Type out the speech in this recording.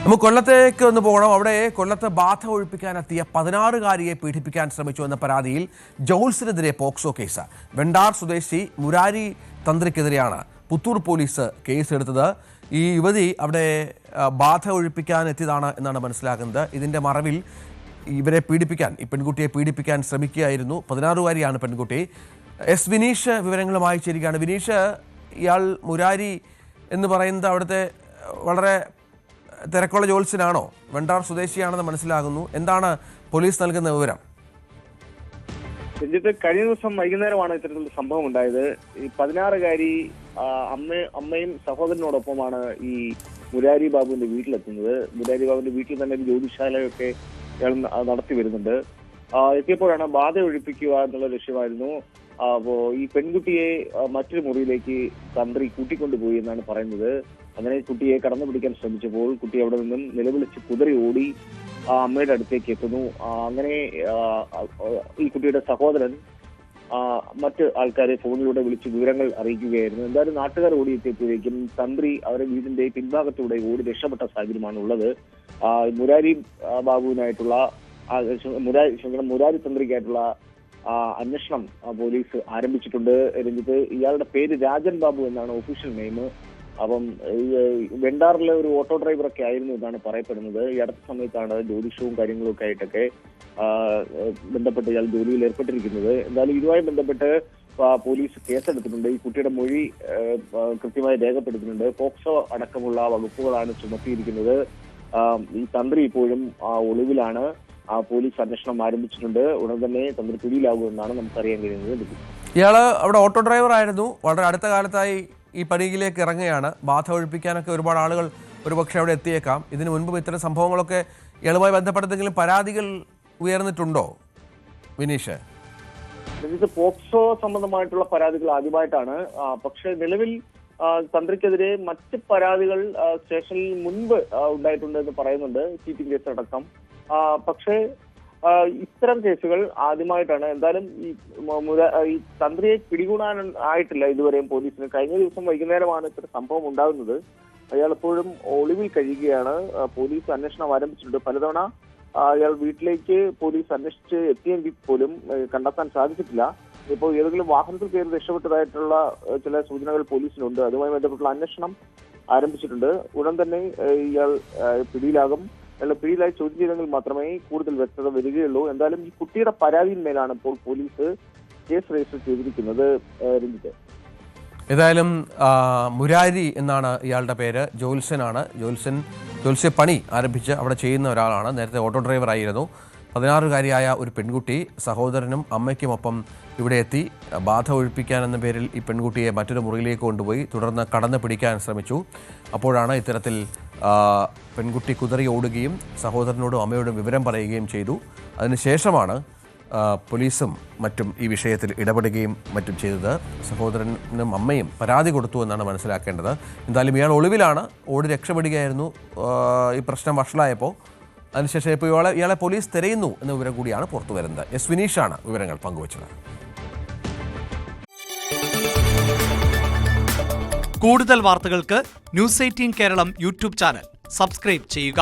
നമുക്ക് കൊല്ലത്തേക്ക് ഒന്ന് പോകണം. അവിടെ കൊല്ലത്ത് ബാധ ഒഴിപ്പിക്കാനെത്തിയ 16-കാരിയെ പീഡിപ്പിക്കാൻ ശ്രമിച്ചു എന്ന പരാതിയിൽ ജോൾസിനെതിരെ പോക്സോ കേസ്. വെണ്ടാർ സ്വദേശി മുരാരി തന്ത്രിക്കെതിരെയാണ് പുത്തൂർ പോലീസ് കേസെടുത്തത്. ഈ യുവതി അവിടെ ബാധ ഒഴിപ്പിക്കാൻ എത്തിയതാണ് എന്നാണ് മനസ്സിലാക്കുന്നത്. ഇതിന്റെ മറവിൽ ഇവരെ പീഡിപ്പിക്കാൻ, ഈ പെൺകുട്ടിയെ പീഡിപ്പിക്കാൻ ശ്രമിക്കുകയായിരുന്നു. 16-കാരിയാണ് പെൺകുട്ടി. എസ് വിനീഷ് വിവരങ്ങളുമായി ചേരുകയാണ്. വിനീഷ്, ഇയാൾ മുരാരി എന്ന് പറയുന്നത് അവിടുത്തെ വളരെ തിരക്കുള്ള ജോത്സ്യനാണോ? വെണ്ടാർ സ്വദേശിയാണെന്ന് മനസ്സിലാകുന്നു. എന്താണ് പോലീസ് നൽകുന്ന വിവരം? രഞ്ജിത്ത്, കഴിഞ്ഞ ദിവസം വൈകുന്നേരമാണ് ഇത്തരത്തിലുള്ള സംഭവം ഉണ്ടായത്. ഈ 16-കാരി അമ്മയും സഹോദരനോടൊപ്പമാണ് ഈ മുരാരി ബാബുവിന്റെ വീട്ടിലെത്തുന്നത്. മുരാരി ബാബുവിന്റെ വീട്ടിൽ തന്നെ ഒരു ജ്യോതിശാലയൊക്കെ ഇയാൾ നടത്തി വരുന്നുണ്ട്. എത്തിയപ്പോഴാണ് ബാധ ഒഴിപ്പിക്കുക എന്നുള്ള ലക്ഷ്യമായിരുന്നു. അപ്പോ ഈ പെൺകുട്ടിയെ മറ്റൊരു മുറിയിലേക്ക് തന്ത്രി കൂട്ടിക്കൊണ്ടുപോയി എന്നാണ് പറയുന്നത്. അങ്ങനെ കുട്ടിയെ കടന്നു പിടിക്കാൻ ശ്രമിച്ചപ്പോൾ കുട്ടി അവിടെ നിന്നും നിലവിളിച്ച് കുതറി ഓടി അമ്മയുടെ അടുത്തേക്ക് എത്തുന്നു. അങ്ങനെ ഈ കുട്ടിയുടെ സഹോദരൻ മറ്റ് ആൾക്കാരെ ഫോണിലൂടെ വിളിച്ച് വിവരങ്ങൾ അറിയിക്കുകയായിരുന്നു. എന്തായാലും നാട്ടുകാർ ഓടിയെത്തിയപ്പോഴേക്കും തന്ത്രി അവരെ വീടിന്റെ പിൻഭാഗത്തൂടെ ഓടി രക്ഷപ്പെട്ട സാഹചര്യമാണ് ഉള്ളത്. മുരാരി ബാബുവിനായിട്ടുള്ള മുരാരി തന്ത്രിക്കായിട്ടുള്ള അന്വേഷണം പോലീസ് ആരംഭിച്ചിട്ടുണ്ട്. രഞ്ജിത്ത്, ഇയാളുടെ പേര് രാജൻ ബാബു എന്നാണ് ഒഫീഷ്യൽ നെയിം. അപ്പം വെണ്ടാറിലെ ഒരു ഓട്ടോ ഡ്രൈവറൊക്കെ ആയിരുന്നു എന്നാണ് പറയപ്പെടുന്നത്. ഈ അടുത്ത സമയത്താണ് ജ്യോതിഷവും കാര്യങ്ങളും ഒക്കെ ആയിട്ടൊക്കെ ബന്ധപ്പെട്ട് ഇയാൾ ജോലിയിൽ ഏർപ്പെട്ടിരിക്കുന്നത്. എന്തായാലും ഇതുമായി ബന്ധപ്പെട്ട് പോലീസ് കേസെടുത്തിട്ടുണ്ട്. ഈ കുട്ടിയുടെ മൊഴി കൃത്യമായി രേഖപ്പെടുത്തുന്നുണ്ട്. പോക്സോ അടക്കമുള്ള വകുപ്പുകളാണ് ചുമത്തിയിരിക്കുന്നത്. ഈ തന്ത്രി ഇപ്പോഴും ഒളിവിലാണ്. പോലീസ് അന്വേഷണം ആരംഭിച്ചിട്ടുണ്ട്. ഉടൻ തന്നെ തന്ത്രി പിടിയിലാകുമെന്നാണ് നമുക്കറിയാൻ കഴിയുന്നത്. ഇയാള് അവിടെ ഓട്ടോ ഡ്രൈവർ ആയിരുന്നു. വളരെ അടുത്ത കാലത്തായി ഈ പണിയിലേക്ക് ഇറങ്ങുകയാണ്. ബാധ ഒഴിപ്പിക്കാനൊക്കെ ഒരുപാട് ആളുകൾ ഒരുപക്ഷെ അവിടെ എത്തിയേക്കാം. ഇതിനു മുൻപും ഇത്തരം സംഭവങ്ങളൊക്കെ ഇയാളുമായി ബന്ധപ്പെട്ടെങ്കിലും പരാതികൾ ഉയർന്നിട്ടുണ്ടോ വിനീഷ്? ഇത് പോക്സോ സംബന്ധമായിട്ടുള്ള പരാതികൾ ആദ്യമായിട്ടാണ്. പക്ഷെ നിലവിൽ തന്ത്രിക്കെതിരെ മറ്റ് പരാതികൾ സ്റ്റേഷനിൽ മുൻപ് ഉണ്ടായിട്ടുണ്ട് എന്ന് പറയുന്നുണ്ട്, ചീറ്റിംഗ് കേസ് അടക്കം. പക്ഷേ ഇത്തരം കേസുകൾ ആദ്യമായിട്ടാണ്. എന്തായാലും ഈ തന്ത്രിയെ പിടികൂടാൻ ആയിട്ടില്ല ഇതുവരെയും പോലീസിന്. കഴിഞ്ഞ ദിവസം വൈകുന്നേരമാണ് ഇത്തരം സംഭവം ഉണ്ടാകുന്നത്. അയാൾ ഇപ്പോഴും ഒളിവിൽ കഴിയുകയാണ്. പോലീസ് അന്വേഷണം ആരംഭിച്ചിട്ടുണ്ട്. പലതവണ അയാൾ വീട്ടിലേക്ക് പോലീസ് അന്വേഷിച്ച് എത്തിയെങ്കിൽ പോലും കണ്ടെത്താൻ സാധിച്ചിട്ടില്ല. ഇപ്പോൾ ഏതെങ്കിലും വാഹനത്തിൽ കയറി രക്ഷപ്പെട്ടതായിട്ടുള്ള ചില സൂചനകൾ പോലീസിനുണ്ട്. അതുമായി ബന്ധപ്പെട്ടുള്ള അന്വേഷണം ആരംഭിച്ചിട്ടുണ്ട്. ഉടൻ തന്നെ ഇയാൾ പിടിയിലാകും. പിടിയിലായി ചോദ്യം ചെയ്തെങ്കിൽ മാത്രമേ കൂടുതൽ വ്യക്തത വരികയുള്ളൂ. എന്തായാലും ഈ കുട്ടിയുടെ പരാതിയിന്മേലാണ് ഇപ്പോൾ പോലീസ് കേസ് രജിസ്റ്റർ ചെയ്തിരിക്കുന്നത്. രഞ്ജിത്ത്, ഏതായാലും മുരാരി എന്നാണ് ഇയാളുടെ പേര്. ജോത്സ്യനാണ്. ജോത്സ്യ പണി ആരംഭിച്ച് അവിടെ ചെയ്യുന്ന ഒരാളാണ്. നേരത്തെ ഓട്ടോ ഡ്രൈവർ ആയിരുന്നു. 16-കാരിയായ ഒരു പെൺകുട്ടി സഹോദരനും അമ്മയ്ക്കുമൊപ്പം ഇവിടെ എത്തി. ബാധ ഒഴിപ്പിക്കാൻ എന്ന പേരിൽ ഈ പെൺകുട്ടിയെ മറ്റൊരു മുറിയിലേക്ക് കൊണ്ടുപോയി തുടർന്ന് കടന്നു പിടിക്കാൻ ശ്രമിച്ചു. അപ്പോഴാണ് ഇത്തരത്തിൽ പെൺകുട്ടി കുതറി ഓടുകയും സഹോദരനോടും അമ്മയോടും വിവരം പറയുകയും ചെയ്തു. അതിനുശേഷമാണ് പോലീസും മറ്റും ഈ വിഷയത്തിൽ ഇടപെടുകയും മറ്റും ചെയ്തത്. സഹോദരനും അമ്മയും പരാതി കൊടുത്തു എന്നാണ് മനസ്സിലാക്കേണ്ടത്. എന്തായാലും ഇയാൾ ഒളിവിലാണ്. ഓടി രക്ഷപ്പെടുകയായിരുന്നു ഈ പ്രശ്നം വഷളായപ്പോൾ. അതിനുശേഷം ഇപ്പോൾ ഇയാളെ പോലീസ് തിരയുന്നു എന്ന വിവരം കൂടിയാണ് പുറത്തു വരുന്നത്. എസ് വിനീഷാണ് വിവരങ്ങൾ പങ്കുവച്ചത്. കൂടുതൽ വാർത്തകൾക്ക് News 18 Keralam YouTube channel subscribe ചെയ്യുക.